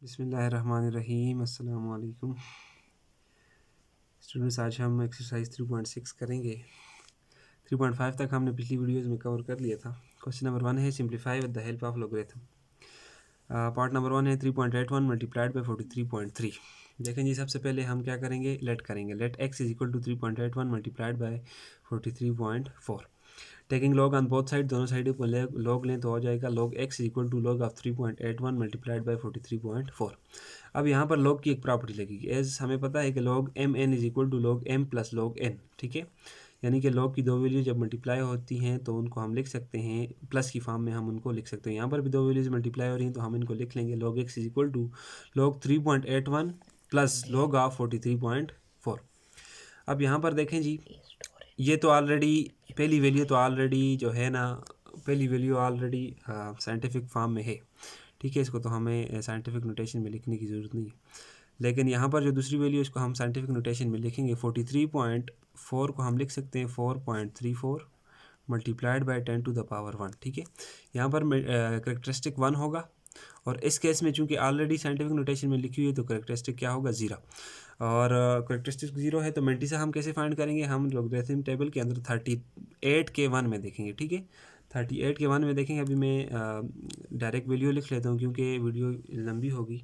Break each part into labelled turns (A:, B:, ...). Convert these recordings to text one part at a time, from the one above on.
A: बिस्मिल्लाहिर्रहमानिर्रहीम। अस्सलाम वालेकुम स्टूडेंट्स, आज हम एक्सरसाइज 3.6 करेंगे। 3.5 तक हमने पिछली वीडियोस में कवर कर लिया था। क्वेश्चन नंबर 1 है simplify with the help of logarithm. Part number 1 है 3.81 मल्टीप्लाइड बाई 43.3। देखें जी, सबसे पहले हम क्या करेंगे, लेट करेंगे। Let x is equal to 3.81 multiplied by 43.4। Taking log on both side, दोनों साइडों पर लॉग लें तो हो जाएगा log x is equal to log of 3.81 multiplied by 43.4। अब यहाँ पर लॉग की एक प्रॉपर्टी लगेगी। एज हमें पता है कि log m n is equal to log m plus log n, ठीक है। यानी कि लॉग की दो वैल्यू जब मल्टीप्लाई होती हैं तो उनको हम लिख सकते हैं प्लस की फॉर्म में, हम उनको लिख सकते हैं। यहाँ पर भी दो वैल्यूज मल्टीप्लाई हो रही हैं तो हम इनको लिख लेंगे log x is equal to log 3.81 plus log of 43.4। अब यहाँ पर देखें जी, ये तो ऑलरेडी पहली वैल्यू तो ऑलरेडी जो है ना, पहली वैल्यू ऑलरेडी साइंटिफिक फॉर्म में है, ठीक है। इसको तो हमें साइंटिफिक नोटेशन में लिखने की ज़रूरत नहीं है। लेकिन यहाँ पर जो दूसरी वैल्यू इसको हम साइंटिफिक नोटेशन में लिखेंगे। 43.4 को हम लिख सकते हैं 4.34 multiplied by 10 to the power 1, ठीक है। यहाँ पर करेक्टरिस्टिक 1 होगा, और इस केस में चूंकि ऑलरेडी साइंटिफिक नोटेशन में लिखी हुई है तो करेक्टरिस्टिक क्या होगा, 0। और करेक्टरिस्टिक 0 है तो मेंटिसा हम कैसे फाइंड करेंगे, हम लोगरिथम टेबल के अंदर 38 के 1 में देखेंगे, ठीक है। 38 के 1 में देखेंगे। अभी मैं डायरेक्ट वीडियो लिख लेता हूँ क्योंकि वीडियो लंबी होगी,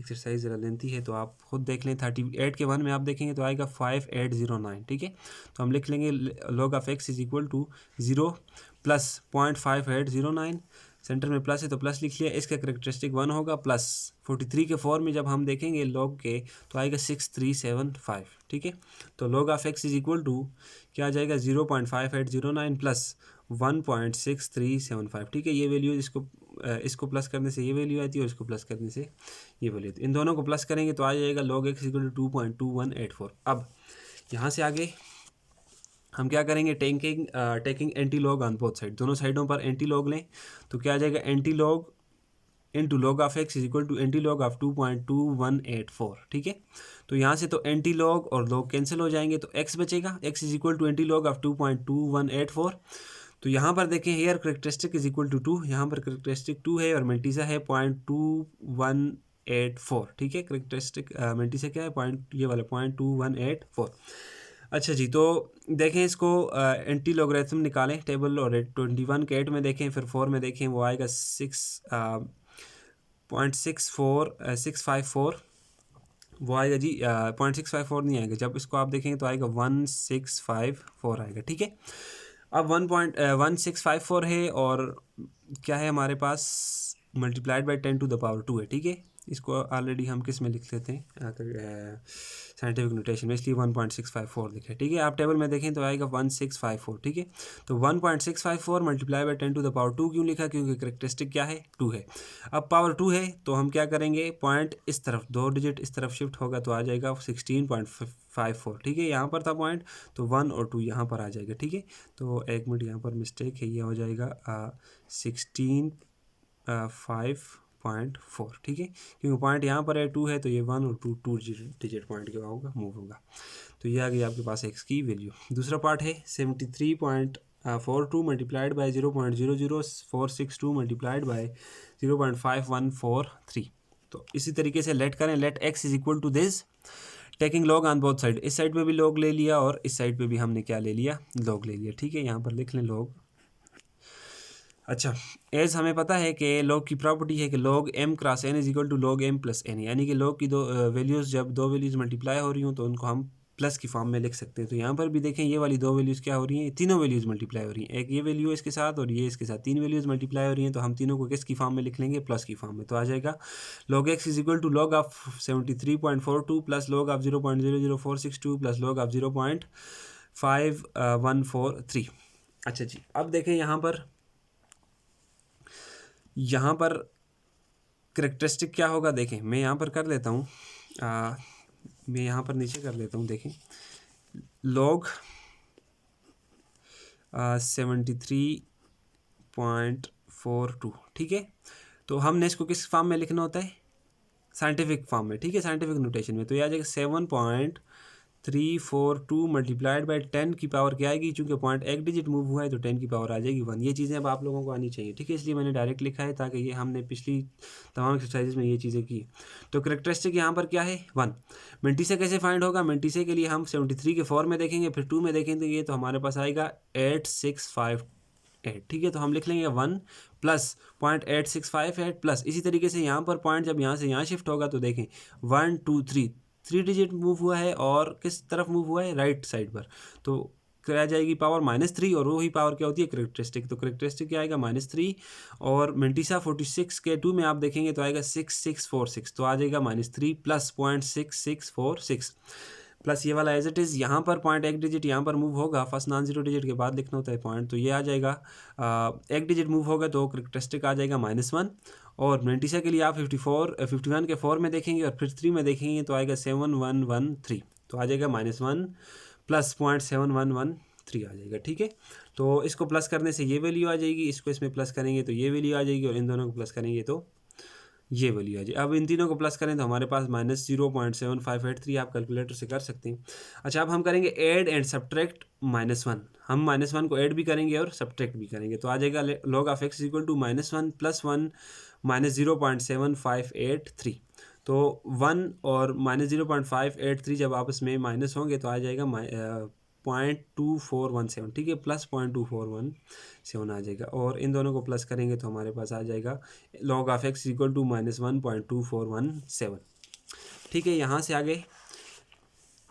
A: एक्सरसाइज ज़रा लेंथी है, तो आप खुद देख लें। 38 के 1 में आप देखेंगे तो आएगा 5809, ठीक है। तो हम लिख लेंगे log of x is equal to 0 plus 0.5809, centre में प्लस है तो प्लस लिख लिया। इसका करेक्टरिस्टिक 1 होगा प्लस 43 के 4 में जब हम देखेंगे लॉग के तो आएगा 6375, ठीक है। तो log of x is equal to क्या आ जाएगा, 0.5809 प्लस 1.6375, ठीक है। ये वैल्यू इसको प्लस करने से ये वैल्यू आती है और इसको प्लस करने से ये वैल्यू आती है। इन दोनों को प्लस करेंगे तो आ जाएगा लॉग एक्स इक्वल टू 2.2184। अब यहाँ से आगे हम क्या करेंगे, taking anti log on both side, दोनों साइडों पर एंटी लॉग लें तो क्या आ जाएगा, anti log into log of x is equal to anti log of 2.2184, ठीक है। तो यहाँ से तो एंटी लॉग और लॉग कैंसिल हो जाएंगे तो एक्स बचेगा, x is equal to anti log of 2.2184। तो यहाँ पर देखें here characteristic is equal to 2, यहाँ पर करेक्टरिस्टिक 2 है और मेंटिसा है 0.2184, ठीक है। करेक्टरिस्टिक मेंटिसा क्या है, ये वाला 0.2184। अच्छा जी, तो देखें इसको एंटी लॉगरिथम निकालें टेबल, और 21 के 8 में देखें, फिर 4 में देखें, वो आएगा 6.654 वो आएगा जी। 0.654 नहीं आएगा, जब इसको आप देखेंगे तो आएगा 1654 आएगा, ठीक है। अब 1.1654 है और क्या है हमारे पास, multiplied by 10 to the power 2 है, ठीक है। इसको ऑलरेडी हम किस में लिख लेते हैं, साइंटिफिक नोटेशन में, इसलिए 1.654 लिखे, ठीक है। आप टेबल में देखें तो आएगा 1654, ठीक है। तो 1.654 multiply by 10 to the power 2 क्यों लिखा, क्योंकि करेक्टरिस्टिक क्या है, 2 है। अब पावर 2 है तो हम क्या करेंगे, पॉइंट इस तरफ, 2 डिजिट इस तरफ शिफ्ट होगा तो आ जाएगा 16.54, ठीक है। यहाँ पर था पॉइंट तो 1 और 2 यहाँ पर आ जाएगा, ठीक है। तो एक मिनट, यहाँ पर मिस्टेक है, ये हो जाएगा 16.4, ठीक है। क्योंकि पॉइंट यहाँ पर है 2 है तो ये 1 और 2 डिजिट पॉइंट क्या होगा, मूव होगा। तो ये आ गई आपके पास एक्स की वैल्यू। दूसरा पार्ट है 73.42 मल्टीप्लाइड बाई 0.00462 मल्टीप्लाइड बाई 0.5143। तो इसी तरीके से लेट करें, let x is equal to this, taking log on both side. इस साइड पे भी लॉग ले लिया और इस साइड पे भी हमने क्या ले लिया, लॉग ले लिया, ठीक है। यहाँ पर लिख लें लॉग। अच्छा, एज हमें पता है कि लॉग की प्रॉपर्टी है कि log m cross n is equal to log m plus n, यानी कि लॉग की दो वैल्यूज़ जब दो वैल्यूज़ मल्टीप्लाई हो रही हूँ तो उनको हम प्लस की फॉर्म में लिख सकते हैं। तो यहाँ पर भी देखें ये वाली दो वैल्यूज़ क्या हो रही हैं, तीनों वैल्यूज़ मल्टीप्लाई हो रही हैं। एक ये वैल्यू इसके साथ और ये इसके साथ, तीन वैल्यूज़ मल्टीप्लाई हो रही हैं तो हम तीनों को किस की फॉर्म में लिख लेंगे, प्लस की फॉर्म में। तो आ जाएगा log x is equal to log of 73.42 plus log of 0.00462 plus log of 0.5143। अच्छा जी, अब देखें यहाँ पर करेक्टरिस्टिक क्या होगा, देखें मैं यहाँ पर कर लेता हूँ, मैं यहाँ पर नीचे कर लेता हूँ। देखें लॉग 73.42, ठीक है। तो हमने इसको किस फॉर्म में लिखना होता है, साइंटिफिक फॉर्म में, ठीक है, साइंटिफिक नोटेशन में। तो यह आ जाएगा 342 मल्टीप्लाइड बाई 10 की पावर क्या आएगी, चूँकि पॉइंट एक डिजिट मूव हुआ है तो 10 की पावर आ जाएगी 1। ये चीज़ें अब आप लोगों को आनी चाहिए, ठीक है, इसलिए मैंने डायरेक्ट लिखा है ताकि ये हमने पिछली तमाम एक्सरसाइज में ये चीज़ें की। तो करेक्टरिस्टिक यहाँ पर क्या है 1। मेंटिसा कैसे फाइंड होगा, मेंटिसा के लिए हम 73 के 4 में देखेंगे, फिर 2 में देखेंगे तो हमारे पास आएगा 8658, ठीक है। तो हम लिख लेंगे 1 प्लस 0.8658 प्लस इसी तरीके से यहाँ पर पॉइंट जब यहाँ से यहाँ शिफ्ट होगा तो देखें 1 2 3 3 डिजिट मूव हुआ है और किस तरफ मूव हुआ है, राइट साइड पर। तो क्या जाएगी पावर -3 और वही पावर क्या होती है करेक्टरिस्टिक। तो करेक्टरिस्टिक क्या आएगा -3 और मेंटिसा 46 के 2 में आप देखेंगे तो आएगा 6646, तो आ जाएगा -3 प्लस 0.6646 प्लस ये वाला एज इट इज़। यहाँ पर पॉइंट एक डिजिट यहाँ पर मूव होगा, फर्स्ट नॉन जीरो डिजिट के बाद लिखना होता है पॉइंट, तो ये आ जाएगा एक डिजिट मूव होगा तो करेक्टरिस्टिक आ जाएगा -1। और मेंटिसा के लिए आप 51 के 4 में देखेंगे और फिर 3 में देखेंगे तो आएगा 7113, तो आ जाएगा -1 प्लस 0.7113 आ जाएगा, ठीक है। तो इसको प्लस करने से ये वैल्यू आ जाएगी, इसको इसमें प्लस करेंगे तो ये वैल्यू आ जाएगी और इन दोनों को प्लस करेंगे तो ये वैल्यू आ जाए। अब इन तीनों को प्लस करें तो हमारे पास -0.7583 आप कैलकुलेटर से कर सकते हैं। अच्छा, अब हम करेंगे ऐड एंड सब्ट्रैक्ट -1। हम -1 को ऐड भी करेंगे और सब्ट्रैक्ट भी करेंगे तो आ जाएगा log of x equal to -1 plus 1 -0.7583। तो 1 और -0.583 जब आपस में माइनस होंगे तो आ जाएगा 0.2417, ठीक है, प्लस 0.2417 आ जाएगा और इन दोनों को प्लस करेंगे तो हमारे पास आ जाएगा log of x equal to -1.2417, ठीक है। यहाँ से आगे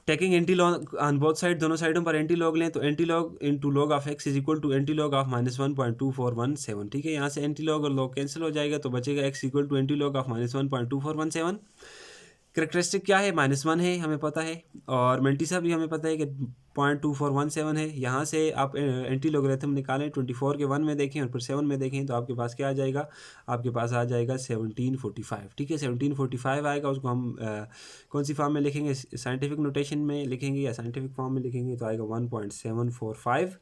A: taking anti log on both side, दोनों साइडों पर एंटी लॉग लें तो anti log into log of x is equal to anti log of -1.2417, ठीक है। यहाँ से एंटी लॉग और लॉग कैंसिल हो जाएगा तो बचेगा x equal to anti log of -1.2417। Characteristic क्या है -1 है हमें पता है और मेंटिसा भी हमें पता है कि 0.2417 है। यहाँ से आप एंटी लॉगरिथम निकालें, 24 के 1 में देखें और फिर 7 में देखें तो आपके पास क्या आ जाएगा, आपके पास आ जाएगा 1745, ठीक है। 1745 आएगा, उसको हम कौन सी फॉर्म में लिखेंगे, साइंटिफिक नोटेशन में लिखेंगे या साइंटिफिक फॉर्म में लिखेंगे तो आएगा 1.745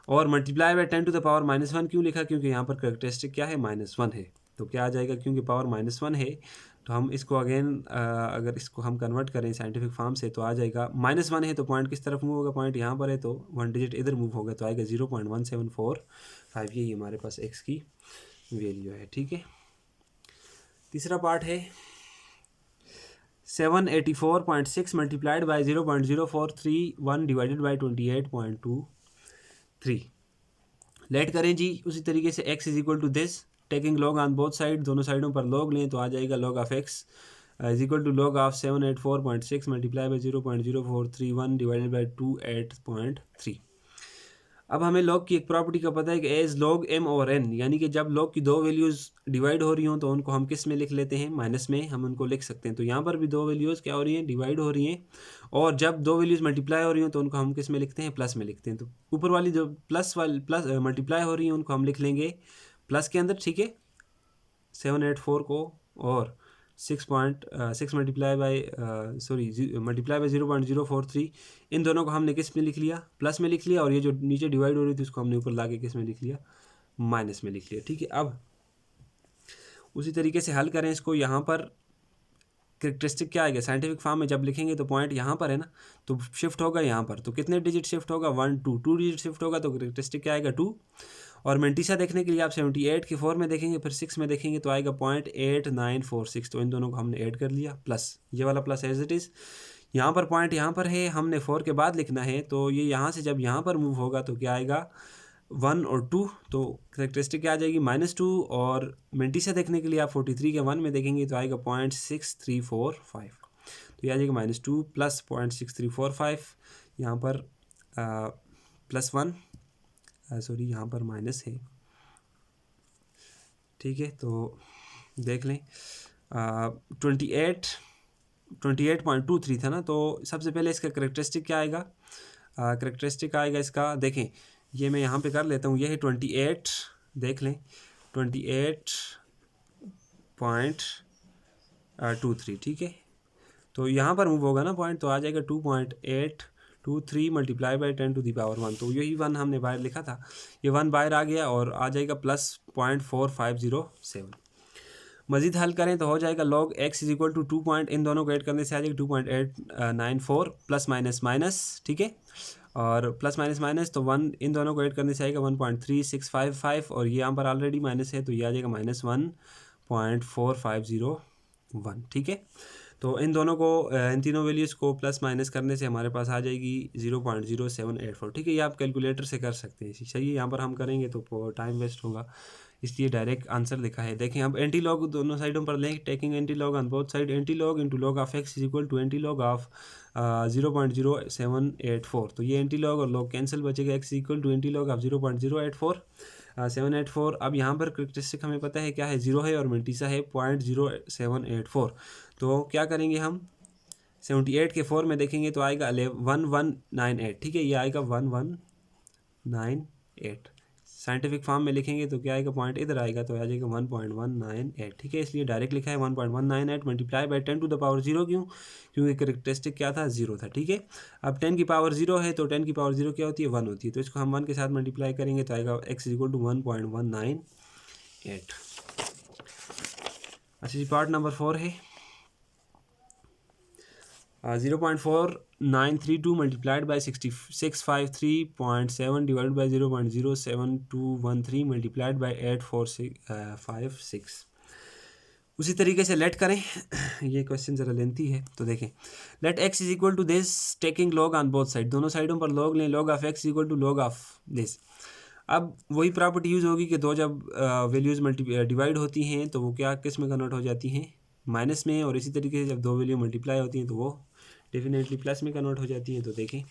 A: और multiply by 10 to the power -1 क्यों लिखा, क्योंकि यहाँ पर करेक्टरिस्टिक क्या है -1 है। तो क्या आ जाएगा, क्योंकि पावर -1 है तो हम इसको अगेन अगर इसको हम कन्वर्ट करें साइंटिफिक फॉर्म से तो आ जाएगा -1 है तो पॉइंट किस तरफ मूव होगा, पॉइंट यहाँ पर है तो 1 डिजिट इधर मूव होगा तो आएगा 0.1745, यही हमारे पास x की वैल्यू है, ठीक है। तीसरा पार्ट है 784.6 multiplied by 0.0431 divided by 28.23। Let करें जी उसी तरीके से x is equal to this, taking log on both side, दोनों साइडों पर लॉग लें तो आ जाएगा log of x is equal to log of 784.6 multiply by 0.0431 divided by 28.3। अब हमें log की एक प्रॉपर्टी का पता है कि एज log m और n, यानी कि जब log की दो वैल्यूज़ डिवाइड हो रही हों तो उनको हम किस में लिख लेते हैं, माइनस में हम उनको लिख सकते हैं। तो यहाँ पर भी दो वैल्यूज़ क्या हो रही हैं, डिवाइड हो रही हैं और जब दो वैल्यूज़ मल्टीप्लाई हो रही हों तो उनको हम किस में लिखते हैं, प्लस में लिखते हैं। तो ऊपर वाली जो प्लस मल्टीप्लाई हो रही हैं उनको हम लिख लेंगे प्लस के अंदर, ठीक है, 784 को और 6 मल्टीप्लाई बाई मल्टीप्लाई बाई 0.043 इन दोनों को हमने किस में लिख लिया, प्लस में लिख लिया और ये जो नीचे डिवाइड हो रही थी उसको हमने ऊपर ला के किस में लिख लिया, माइनस में लिख लिया, ठीक है। अब उसी तरीके से हल करें इसको, यहाँ पर करेक्टरिस्टिक क्या आएगा, साइंटिफिक फॉर्म में जब लिखेंगे तो पॉइंट यहाँ पर है ना तो शिफ्ट होगा यहाँ पर, तो कितने डिजिट शिफ्ट होगा, 1 2 डिजिट शिफ्ट होगा तो करेक्टरिस्टिक क्या आएगा 2। और मेंटिसा देखने के लिए आप 78 के 4 में देखेंगे फिर 6 में देखेंगे तो आएगा 0.8946, तो इन दोनों को हमने ऐड कर लिया प्लस ये वाला प्लस एज इट इज़। यहाँ पर पॉइंट यहाँ पर है, हमने 4 के बाद लिखना है तो ये यहाँ से जब यहाँ पर मूव होगा तो क्या आएगा 1 और 2, तो करेक्टरिस्टिक क्या आ जाएगी -2। और मेंटिसा देखने के लिए आप 43 के 1 में देखेंगे तो आएगा 0.6345, तो ये आ जाएगा -2 प्लस 0.6345, यहाँ पर +1 सॉरी यहाँ पर माइनस है, ठीक है। तो देख लें 28.23 था ना, तो सबसे पहले इसका करेक्टरिस्टिक क्या आएगा, करेक्टरिस्टिक आएगा इसका, देखें ये मैं यहाँ पे कर लेता हूँ, ये है 28, देख लें 28.23, ठीक है। तो यहाँ पर मूव होगा ना पॉइंट तो आ जाएगा 2.823 multiply by 10 to the power 1, तो यही 1 हमने बाहर लिखा था, ये 1 बाहर आ गया और आ जाएगा +0.4507। मज़ीद हल करें तो हो जाएगा log x is equal to 2 point, इन दोनों को ऐड करने से आ जाएगा 2.894 प्लस माइनस माइनस, ठीक है, और प्लस माइनस माइनस तो 1, इन दोनों को ऐड करने से आएगा 1.3655 और ये यहाँ पर ऑलरेडी माइनस है तो ये आ जाएगा -1.4501, ठीक है। तो इन दोनों को इन तीनों वैल्यूज़ को प्लस माइनस करने से हमारे पास आ जाएगी 0.0784, ठीक है। ये आप कैलकुलेटर से कर सकते हैं। चाहिए यहाँ पर हम करेंगे तो टाइम वेस्ट होगा, इसलिए डायरेक्ट आंसर लिखा है। देखें अब एंटी लॉग दोनों साइडों पर लें, taking anti log on both side, anti log into log of x is equal to anti log of 0.0784। तो ये एंटी लॉग और लॉग कैंसिल बचेगा, x equal to anti log of 0.084 अब यहाँ पर करेक्टरिस्टिक हमें पता है क्या है, 0 है और मल्टीसा है 0.0784। तो क्या करेंगे हम 78 के 4 में देखेंगे तो आएगा 1198, ठीक है, ये आएगा 1198। साइंटिफिक फॉर्म में लिखेंगे तो क्या आएगा, पॉइंट इधर आएगा तो आ जाएगा 1.198, ठीक है। इसलिए डायरेक्ट लिखा है 1.198 multiply by 10 to the power 0, क्यों, क्योंकि करेक्टरिस्टिक क्या था, 0 था, ठीक है। अब 10 की पावर 0 है तो 10 की पावर 0 क्या होती है, 1 होती है, तो इसको हम 1 के साथ मल्टीप्लाई करेंगे तो आएगा x इज इक्वल टू 1.198। अच्छा जी, पार्ट नंबर 4 है 0.4932 multiplied by 653.7 divide by 0.07213 multiplied by 8456। उसी तरीके से लेट करें ये क्वेश्चन ज़रा लेंथी है तो देखें। Let x is equal to this taking log on both side, दोनों साइडों पर लॉग लें, log of x is equal to log of this. अब वही प्रॉपर्टी यूज़ होगी कि दो जब वैल्यूज़ डिवाइड होती हैं तो वो क्या किस में कन्वर्ट हो जाती हैं, माइनस में, और इसी तरीके से जब दो वैल्यू मल्टीप्लाई होती हैं तो वो डेफिनेटली प्लस में कन्वर्ट हो जाती हैं। तो देखें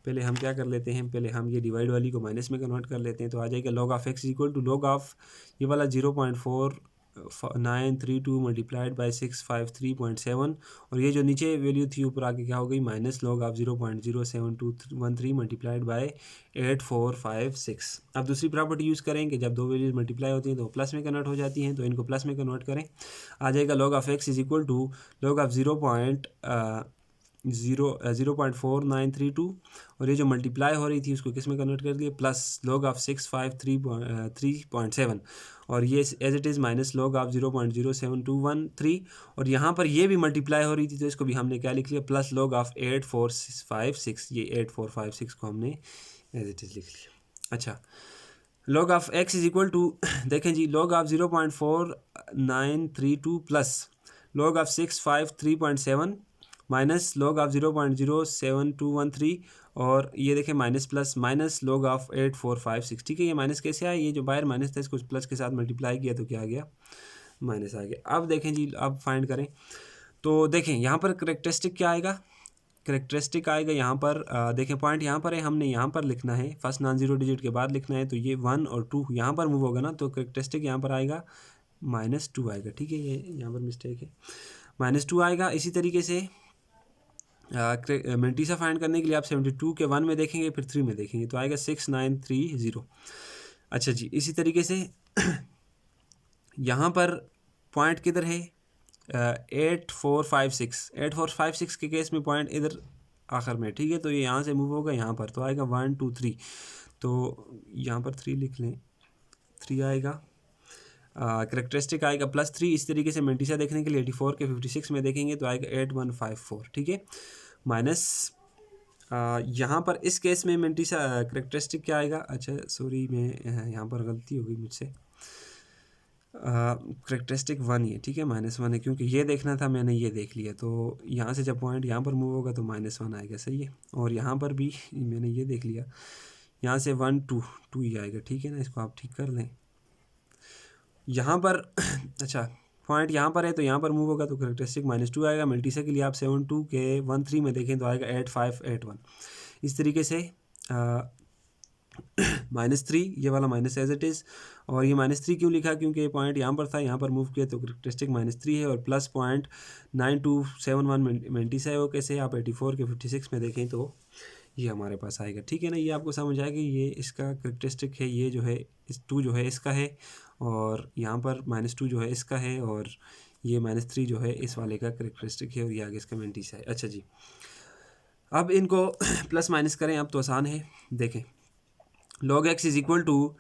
A: पहले हम क्या कर लेते हैं, पहले हम ये डिवाइड वाली को माइनस में कन्वर्ट कर लेते हैं तो आ जाएगा log of x equal to log of ये वाला 0.4932 मल्टीप्लाइड बाई 653.7 और ये जो नीचे वैल्यू थी ऊपर आके क्या हो गई, minus log of 0.07213 multiplied by 8456। अब दूसरी प्रॉपर्टी यूज़ करेंगे, जब दो वैल्यूज मल्टीप्लाई होती हैं तो प्लस में कन्वर्ट हो जाती हैं, तो इनको प्लस में कन्वर्ट करें, आ जाएगा log of x is equal to log of 0.4932 और ये जो मल्टीप्लाई हो रही थी उसको किस में कन्वर्ट कर दिया, प्लस लॉग ऑफ 653.7 और ये as it is minus log of 0.07213 और यहाँ पर ये भी मल्टीप्लाई हो रही थी तो इसको भी हमने क्या लिख लिया, प्लस लॉग ऑफ 8456, ये 8456 को हमने एज इट इज़ लिख लिया। अच्छा, log of x is equal to देखें जी, log of 0.4932 plus log of 653.7 minus log of 0.07213 और ये देखें minus plus minus log of 8456, ठीक है। ये माइनस कैसे आया, ये जो बाहर माइनस था इसको प्लस के साथ मल्टीप्लाई किया तो क्या आ गया, माइनस आ गया। अब देखें जी, अब फाइंड करें तो देखें यहाँ पर करेक्टरिस्टिक क्या आएगा, करेक्टरिस्टिक आएगा यहाँ पर देखें पॉइंट यहाँ पर है, हमने यहाँ पर लिखना है, फर्स्ट नॉन जीरो डिजिट के बाद लिखना है, तो ये 1 और 2 यहाँ पर मूव होगा ना, तो करेक्टरिस्टिक यहाँ पर आएगा -2 आएगा, ठीक है। ये यहाँ पर मिस्टेक है, -2 आएगा। इसी तरीके से मेंटीसा फाइंड करने के लिए आप 72 के 1 में देखेंगे, फिर 3 में देखेंगे तो आएगा 6930। अच्छा जी, इसी तरीके से यहाँ पर पॉइंट किधर है, 8456 के केस में पॉइंट इधर आखिर में, ठीक है। तो ये यहाँ से मूव होगा यहाँ पर तो आएगा 1 2 3, तो यहाँ पर 3 लिख लें, 3 आएगा। करेक्टरिस्टिक आएगा +3। इस तरीके से मेंटीसा देखने के लिए 84 के 56 में देखेंगे तो आएगा 8154, ठीक है। माइनस यहाँ पर इस केस में मेंटीसा करेक्टरिस्टिक क्या आएगा, अच्छा सॉरी मैं यहाँ पर गलती हो गई मुझसे, करेक्टरिस्टिक 1 ही है, ठीक है, -1 है, क्योंकि ये देखना था मैंने ये देख लिया, तो यहाँ से जब पॉइंट यहाँ पर मूव होगा तो -1 आएगा, सही है। और यहाँ पर भी मैंने ये देख लिया, यहाँ से 1 2 2 ही आएगा, ठीक है ना, इसको आप ठीक कर लें। यहाँ पर अच्छा पॉइंट यहाँ पर है तो यहाँ पर मूव होगा तो करेक्टरिस्टिक -2 आएगा। मेंटीसा के लिए आप 72 के 13 में देखें तो आएगा 8581। इस तरीके से -3 ये वाला माइनस एज इट इज़, और ये -3 क्यों लिखा, क्योंकि ये पॉइंट यहाँ पर था, यहाँ पर मूव किया तो करेक्टरिस्टिक -3 है, और प्लस पॉइंट 9271 मेंटीसा है, वो कैसे आप 84 के 56 में देखें तो ये हमारे पास आएगा, ठीक है ना। ये आपको समझ आएगा, ये इसका करेक्टरिस्टिक है, ये जो है इस 2 जो है इसका है, और यहाँ पर -2 जो है इसका है, और ये -3 जो है इस वाले का करेक्टरिस्टिक है, और ये आगे इसका मेंटीसा है। अच्छा जी, अब इनको प्लस माइनस करें, अब तो आसान है। देखें log x is equal to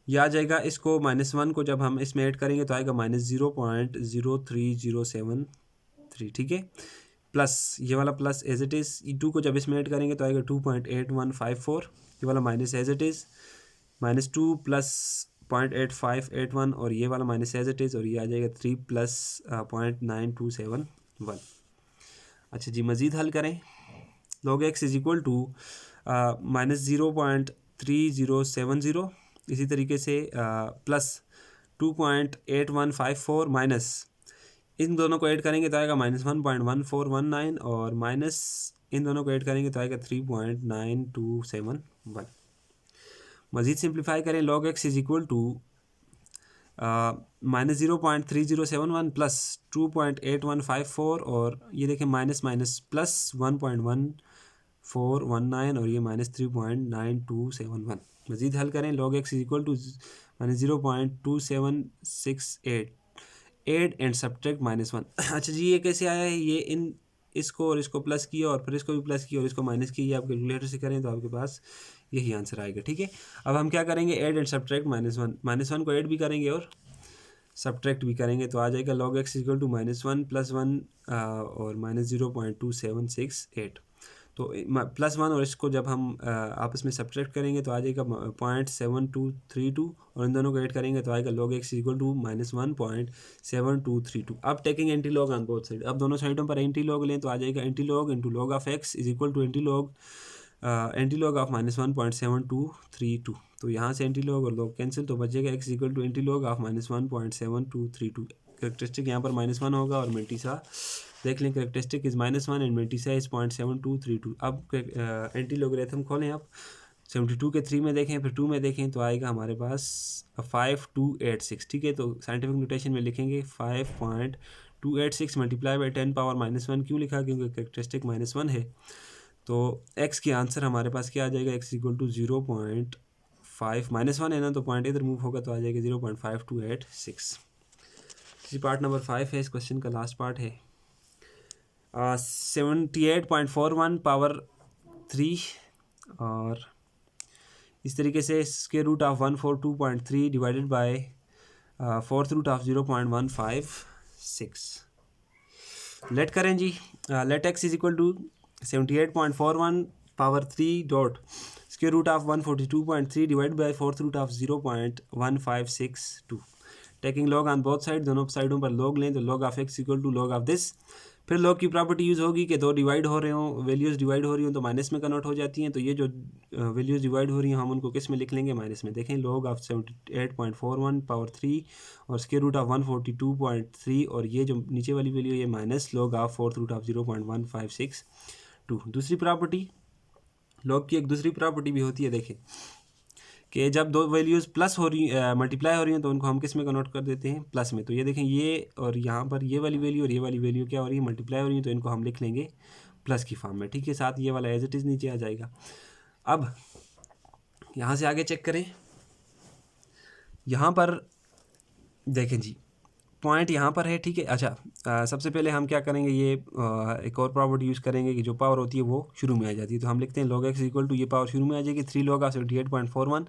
A: यह आ जाएगा, इसको -1 को जब हम इसमें ऐड करेंगे तो आएगा -0.03073, ठीक है। प्लस ये वाला प्लस एज इट इज़, 2 को जब इसमें ऐड करेंगे तो आएगा 2.8154, ये वाला minus as it is, -2 plus 0.8581 और ये वाला माइनस एज इट इज़, और ये आ जाएगा 3 प्लस 0.9271। अच्छा जी, मज़ीद हल करें। log x is equal to -0.3070, इसी तरीके से प्लस 2.8154 माइनस, इन दोनों को ऐड करेंगे तो आएगा -1.1419 और माइनस इन दोनों को ऐड करेंगे तो आएगा 3.9271। मज़ीद सिंप्लीफाई करें। log x is equal to -0.3071 plus 2.8154 और ये देखें माइनस माइनस प्लस 1.1419 और ये -3.9271। मज़ीद हल करें। log x is equal to -0.2768 add and subtract -1। अच्छा जी, ये कैसे आया है? ये इन इसको और इसको प्लस किया और फिर इसको भी प्लस किया और इसको माइनस किया, आप कैलकुलेटर से करें तो आपके पास यही आंसर आएगा, ठीक है। अब हम क्या करेंगे, ऐड एंड सब्ट्रैक्ट -1 को ऐड भी करेंगे और सब्ट्रैक्ट भी करेंगे तो आ जाएगा log x इक्वल टू -1 + 1 और -0.2768। तो +1 और इसको जब हम आपस में सब्ट्रैक्ट करेंगे तो आ जाएगा 0.7232 और इन दोनों को ऐड करेंगे तो आएगा log x इक्वल टू -1.7232। अब taking anti log on both side, अब दोनों साइडों पर एंटी लॉग लें तो आ जाएगा anti log into log of x is equal to anti log of -1.7232। तो यहाँ से एंटी लॉग और लॉग कैंसिल, तो बचेगा x equal to anti log of -1.7232। Characteristic यहाँ पर -1 होगा और मिल्टीसा देख लें, characteristic is -1 and mantissa is 0.7232। अब एंटी लॉगरिथम खोलें आप, 72 के 3 में देखें फिर 2 में देखें तो आएगा हमारे पास 5286, ठीक है। तो साइंटिफिक नोटेशन में लिखेंगे 5.286 मल्टीप्लाई बाई 10 पावर -1। क्यों लिखा? क्योंकि करेक्टरिस्टिक -1 है। तो x की आंसर हमारे पास क्या आ जाएगा, x इक्वल टू 0.5, -1 है ना तो पॉइंट इधर मूव होगा तो आ जाएगा 0.5286। जी, पार्ट नंबर 5 है, इस क्वेश्चन का लास्ट पार्ट है। 78.41 पावर 3 और इस तरीके से square root of 142.3 divided by 4th root of 0.156। Let करें जी। Let x is equal to 78.41 power 3 dot square root of 142.3 divide by 4th root of 0.1562। Taking log on both side, दोनों साइडों पर लॉग लें तो log of x equal to log of this. फिर log की property use होगी कि दो डिवाइड हो रहे हों, वैल्यूज़ डिवाइड हो रही हों तो माइनस में कन्वर्ट हो जाती हैं। तो ये जो वैल्यूज़ डिवाइड हो रही हैं हम उनको किस में लिख लेंगे, माइनस में। देखें log ऑफ 78.41 पावर 3 और स्क्वायर रूट ऑफ 142.3 और ये जो नीचे वाली वैल्यू ये minus log of 4th root of 0.1562। दूसरी प्रॉपर्टी, लॉग की एक दूसरी प्रॉपर्टी भी होती है, देखें कि जब दो वैल्यूज़ प्लस हो रही मल्टीप्लाई हो रही हैं तो उनको हम किस में कन्वर्ट कर देते हैं, प्लस में। तो ये देखें, ये और यहाँ पर ये वाली वैल्यू और ये वाली वैल्यू क्या हो रही है, मल्टीप्लाई हो रही है, तो इनको हम लिख लेंगे प्लस की फॉर्म में, ठीक है। साथ ये वाला एज इट इज़ नीचे आ जाएगा। अब यहाँ से आगे चेक करें, यहाँ पर देखें जी पॉइंट यहाँ पर है, ठीक है। अच्छा, सबसे पहले हम क्या करेंगे, ये एक और प्रॉपर्टी यूज़ करेंगे कि जो पावर होती है वो शुरू में आ जाती है। तो हम लिखते हैं log x इक्वल टू, ये पावर शुरू में आ जाएगी 3 log ऑफ 78.41।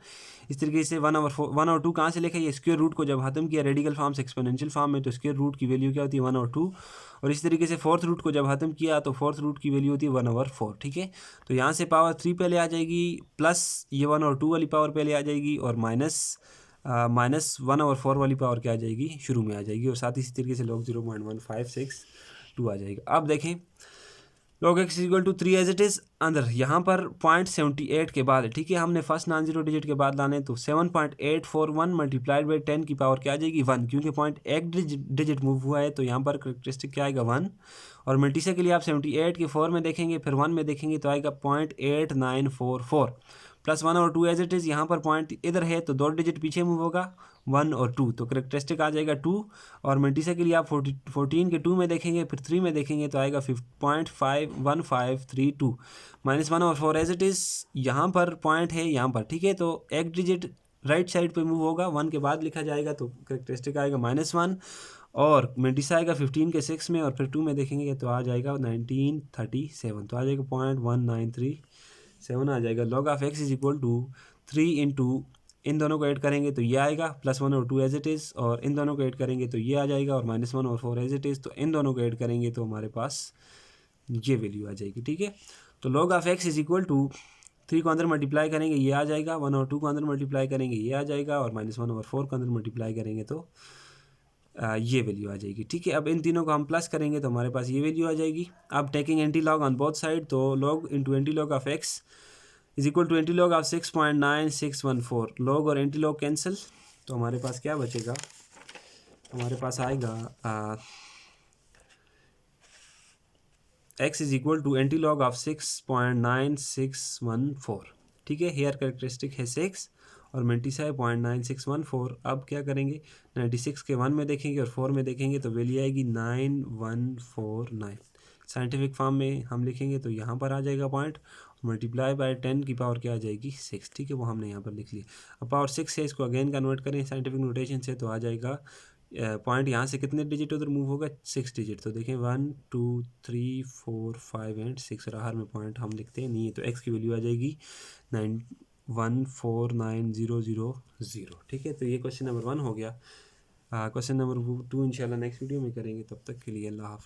A: इस तरीके से 1 और 2 कहाँ से लिखा, ये स्क्वायर रूट को जब ख़त्म किया रेडिकल फॉर्म से एक्सपोनेंशियल फॉर्म में तो स्क्वायर रूट की वैल्यू क्या होती है, 1 और 2। और इस तरीके से 4th रूट को जब ख़त्म किया तो 4th रूट की वैल्यू होती है 1/4, ठीक है। तो यहाँ से पावर 3 पहले आ जाएगी, प्लस ये 1 और 2 वाली पावर पहले आ जाएगी और -1/4 वाली पावर क्या आ जाएगी, शुरू में आ जाएगी। और साथ ही इसी तरीके से log 0.1562 आ जाएगा। अब देखें log x equal to 3 as it is अंदर, यहाँ पर 0.78 के बाद है, ठीक है। हमने फर्स्ट नॉन जीरो डिजिट के बाद लाने तो 7.841 मल्टीप्लाइड बाई 10 की पावर क्या आ जाएगी, 1, क्योंकि पॉइंट एक डिजिट मूव हुआ है तो यहाँ पर करेक्टरिस्टिक क्या आएगा, 1। और मल्टीसा के लिए आप 78 के 4 में देखेंगे फिर 1 में देखेंगे तो आएगा 0.8944 प्लस 1 और 2 एज इट इज़। यहाँ पर पॉइंट इधर है तो 2 डिजिट पीछे मूव होगा, 1 और 2, तो करेक्टरिस्टिक आ जाएगा 2। और मल्टीसा के लिए आप 14 के 2 में देखेंगे फिर 3 में देखेंगे तो आएगा 0.1532 माइनस 1 और 4 एज इट इज़। यहाँ पर पॉइंट है यहाँ पर, ठीक है। तो एक डिजिट राइट साइड पे मूव होगा, 1 के बाद लिखा जाएगा तो करेक्टरिस्टिक आएगा -1 और मल्टीसा आएगा 15 के 6 में और फिर 2 में देखेंगे तो आ जाएगा 1937, तो आ जाएगा 0.1937 आ जाएगा। log of x is equal to 3 into इन दोनों को ऐड करेंगे तो ये आएगा +1 और 2 एज इट इज़, और इन दोनों को ऐड करेंगे तो ये आ जाएगा, और -1 और 4 एज इट इज़। तो इन दोनों को ऐड करेंगे तो हमारे पास ये वैल्यू आ जाएगी। ठीक है, तो log of x is equal to 3 को अंदर मल्टीप्लाई करेंगे ये आ जाएगा, 1 और 2 को अंदर मल्टीप्लाई करेंगे ये आ जाएगा, और -1 और 4 को अंदर मल्टीप्लाई करेंगे तो ये वैल्यू आ जाएगी। ठीक है, अब इन तीनों को हम प्लस करेंगे तो हमारे पास ये वैल्यू आ जाएगी। अब taking anti log on both side, तो log into anti log of x is equal to anti log of 6.9614। Log और एंटी लॉग कैंसिल, तो हमारे पास क्या बचेगा, हमारे पास आएगा x is equal to anti log of 6.9614। ठीक है, हेयर कैरेक्टरिस्टिक है 6 और मेंटिसा है 0.9614। अब क्या करेंगे, 96 के 1 में देखेंगे और 4 में देखेंगे तो वैल्यू आएगी 9149। साइंटिफिक फॉर्म में हम लिखेंगे तो यहाँ पर आ जाएगा पॉइंट, मल्टीप्लाई बाय 10 की पावर क्या आ जाएगी 6। ठीक है, वो हमने यहाँ पर लिख लिया। अब पावर 6 है, इसको अगेन कन्वर्ट करें साइंटिफिक नोटेशन से तो आ जाएगा पॉइंट यहाँ से कितने डिजिट उधर मूव होगा 6 डिजिट। तो देखें 1 2 3 4 5 एंड 6, और में पॉइंट हम लिखते हैं नहीं है, तो x की वैल्यू आ जाएगी 9149,000। ठीक है, तो ये क्वेश्चन नंबर 1 हो गया। क्वेश्चन नंबर 2 इंशाल्लाह नेक्स्ट वीडियो में करेंगे, तब तक के लिए अल्लाह हाफ़िज़।